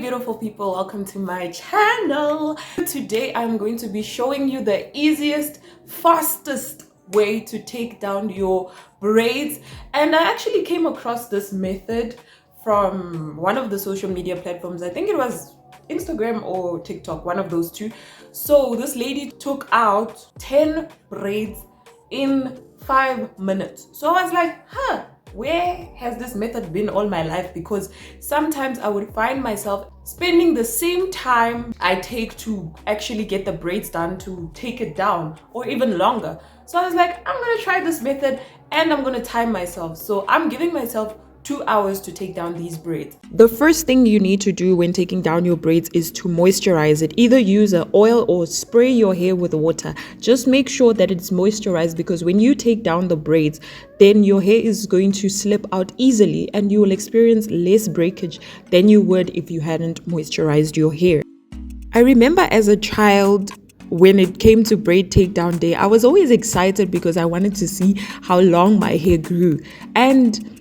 beautiful people, welcome to my channel. Today I'm going to be showing you the easiest, fastest way to take down your braids. And I actually came across this method from one of the social media platforms. I think it was Instagram or TikTok, one of those two. So this lady took out 10 braids in 5 minutes. So I was like, where has this method been all my life? Because sometimes I would find myself spending the same time I take to actually get the braids done to take it down, or even longer. So I was like, I'm gonna try this method and I'm gonna time myself. So I'm giving myself 2 hours to take down these braids. The first thing you need to do when taking down your braids is to moisturize it. Either use an oil or spray your hair with water. Just make sure that it's moisturized, because when you take down the braids, then your hair is going to slip out easily and you will experience less breakage than you would if you hadn't moisturized your hair. I remember as a child, when it came to braid takedown day, I was always excited because I wanted to see how long my hair grew. And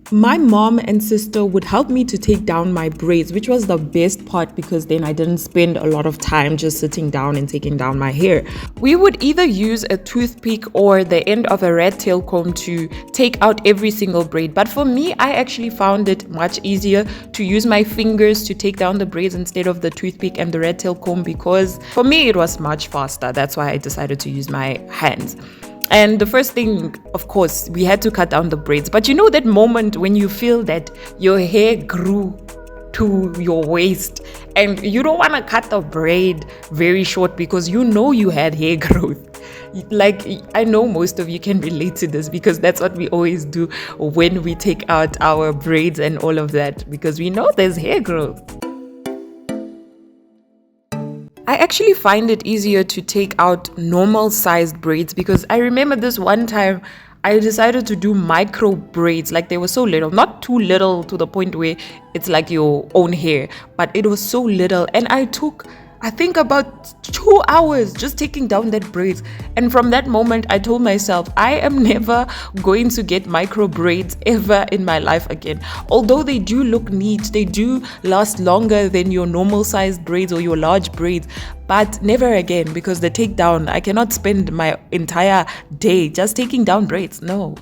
my mom and sister would help me to take down my braids, which was the best part, because then I didn't spend a lot of time just sitting down and taking down my hair. We would either use a toothpick or the end of a rat tail comb to take out every single braid. But for me, I actually found it much easier to use my fingers to take down the braids instead of the toothpick and the rat tail comb, because for me it was much faster. That's why I decided to use my hands. And the first thing, of course, we had to cut down the braids. But you know that moment when you feel that your hair grew to your waist and you don't want to cut the braid very short because you know you had hair growth. Like, I know most of you can relate to this, because that's what we always do when we take out our braids and all of that, because we know there's hair growth. I actually find it easier to take out normal sized braids, because I remember this one time I decided to do micro braids. Like, they were so little, not too little to the point where it's like your own hair, but it was so little, and I took, I think, about 2 hours just taking down that braids. And from that moment I told myself I am never going to get micro braids ever in my life again. Although they do look neat, they do last longer than your normal sized braids or your large braids, but never again, because the takedown, I cannot spend my entire day just taking down braids. No.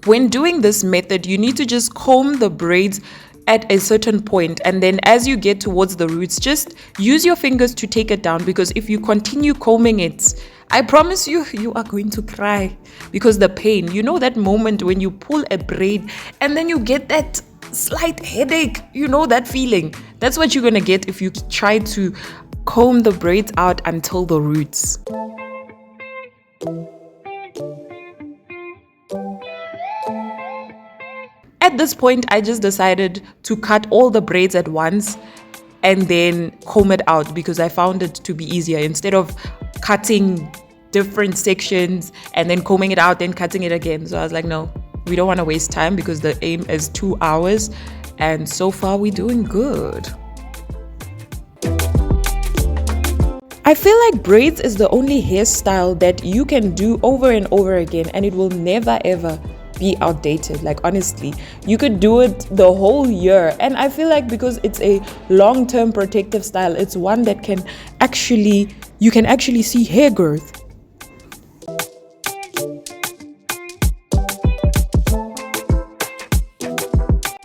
When doing this method, you need to just comb the braids at a certain point, and then as you get towards the roots, just use your fingers to take it down, because if you continue combing it, I promise you, you are going to cry, because the pain, you know that moment when you pull a braid and then you get that slight headache, you know that feeling? That's what you're gonna get if you try to comb the braids out until the roots. At this point, I just decided to cut all the braids at once and then comb it out, because I found it to be easier, instead of cutting different sections and then combing it out, then cutting it again. So I was like, no, we don't want to waste time, because the aim is 2 hours, and so far we're doing good. I feel like braids is the only hairstyle that you can do over and over again, and it will never ever be outdated. Like, honestly, you could do it the whole year, and I feel like because it's a long-term protective style, it's one that you can actually see hair growth.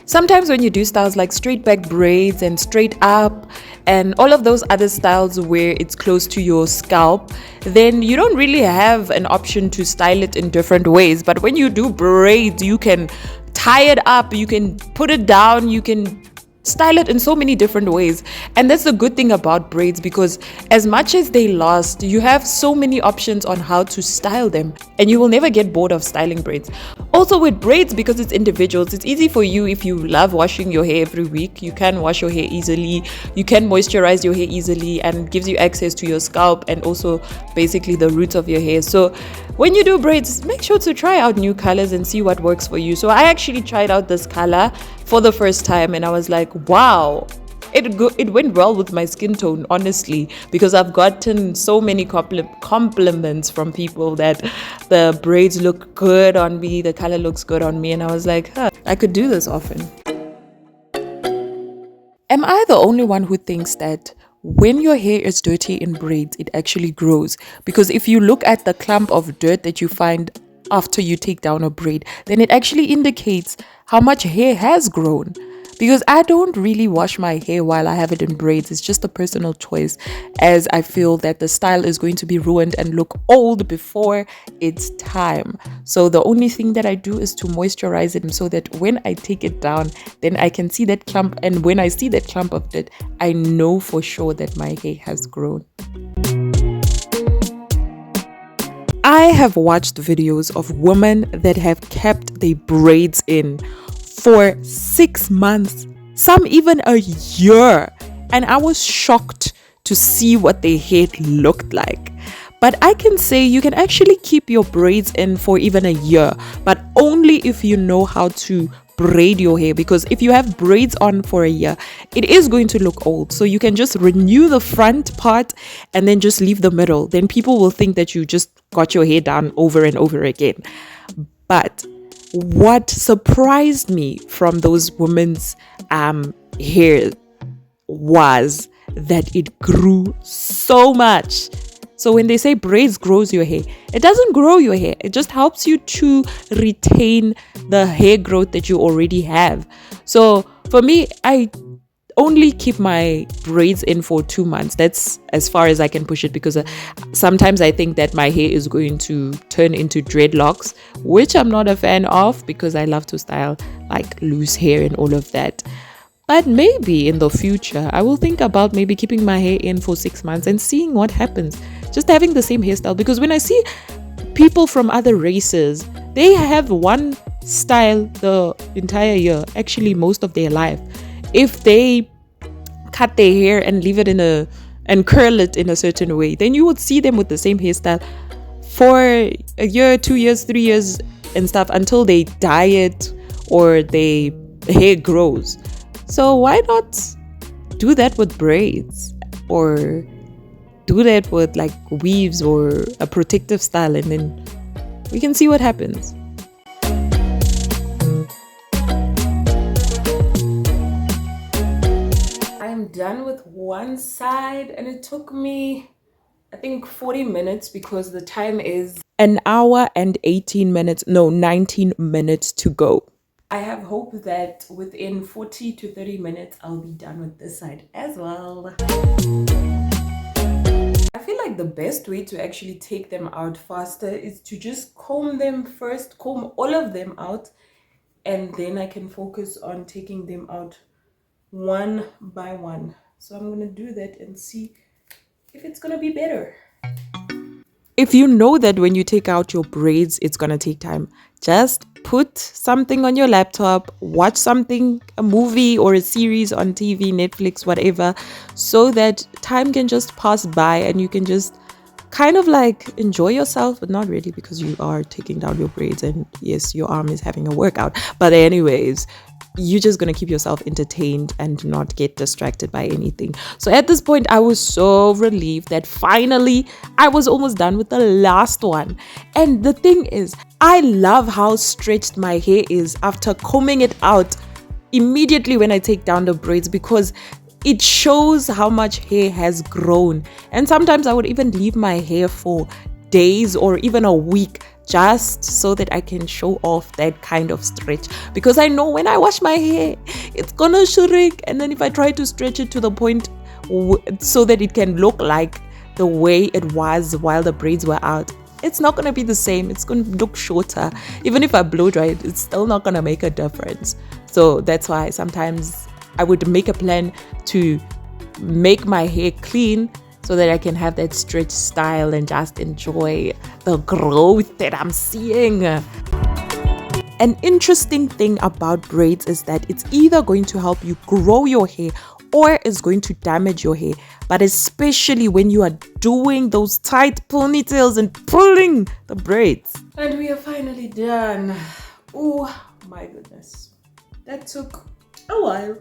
Sometimes when you do styles like straight back braids and straight up and all of those other styles where it's close to your scalp, then you don't really have an option to style it in different ways. But when you do braids, you can tie it up, you can put it down, you can style it in so many different ways. And that's the good thing about braids, because as much as they last, you have so many options on how to style them, and you will never get bored of styling braids. Also with braids, because it's individuals, it's easy for you. If you love washing your hair every week, you can wash your hair easily, you can moisturize your hair easily, and it gives you access to your scalp and also basically the roots of your hair. So when you do braids, make sure to try out new colors and see what works for you. So I actually tried out this color for the first time, and I was like, wow, it went well with my skin tone, honestly, because I've gotten so many compliments from people that the braids look good on me, the color looks good on me, and I was like, I could do this often. Am I the only one who thinks that when your hair is dirty in braids, it actually grows? Because if you look at the clump of dirt that you find after you take down a braid, then it actually indicates how much hair has grown. Because I don't really wash my hair while I have it in braids. It's just a personal choice, as I feel that the style is going to be ruined and look old before its time. So the only thing that I do is to moisturize it so that when I take it down, then I can see that clump. And when I see that clump of dirt, I know for sure that my hair has grown. I have watched videos of women that have kept their braids in for 6 months, some even a year, and I was shocked to see what their hair looked like. But I can say you can actually keep your braids in for even a year, but only if you know how to braid your hair, because if you have braids on for a year, it is going to look old. So you can just renew the front part and then just leave the middle. Then people will think that you just got your hair done over and over again. But what surprised me from those women's hair was that it grew so much. So when they say braids grows your hair, it doesn't grow your hair. It just helps you to retain the hair growth that you already have. So for me, I only keep my braids in for 2 months. That's as far as I can push it, because sometimes I think that my hair is going to turn into dreadlocks, which I'm not a fan of because I love to style like loose hair and all of that. But maybe in the future, I will think about maybe keeping my hair in for 6 months and seeing what happens. Just having the same hairstyle, because when I see people from other races, they have one style the entire year, actually most of their life. If they cut their hair and leave it and curl it in a certain way, then you would see them with the same hairstyle for a year, 2 years, 3 years and stuff, until they dye it or their hair grows. So why not do that with braids, or do that with like weaves or a protective style, and then we can see what happens. I'm done with one side, and it took me, I think, 40 minutes because the time is 1 hour and 19 minutes to go. I have hope that within 40 to 30 minutes, I'll be done with this side as well. I feel like the best way to actually take them out faster is to just comb them first, comb all of them out, and then I can focus on taking them out one by one. So I'm going to do that and see if it's going to be better. If you know that when you take out your braids, it's going to take time, just put something on your laptop, watch something, a movie or a series on TV, Netflix, whatever, so that time can just pass by and you can just kind of like enjoy yourself, but not really, because you are taking down your braids and yes, your arm is having a workout. But anyways, you're just going to keep yourself entertained and not get distracted by anything. So at this point, I was so relieved that finally I was almost done with the last one. And the thing is, I love how stretched my hair is after combing it out immediately when I take down the braids, because it shows how much hair has grown. And sometimes I would even leave my hair for days or even a week, just so that I can show off that kind of stretch, because I know when I wash my hair, it's gonna shrink. And then if I try to stretch it to the point so that it can look like the way it was while the braids were out, it's not gonna be the same. It's gonna look shorter. Even if I blow dry it, it's still not gonna make a difference. So that's why sometimes I would make a plan to make my hair clean so that I can have that stretch style and just enjoy the growth that I'm seeing. An interesting thing about braids is that it's either going to help you grow your hair or it's going to damage your hair. But especially when you are doing those tight ponytails and pulling the braids. And we are finally done. Oh my goodness. That took a while.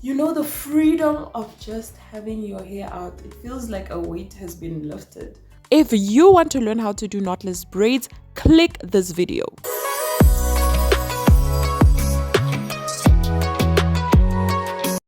You know, the freedom of just having your hair out, it feels like a weight has been lifted. If you want to learn how to do knotless braids, click this video.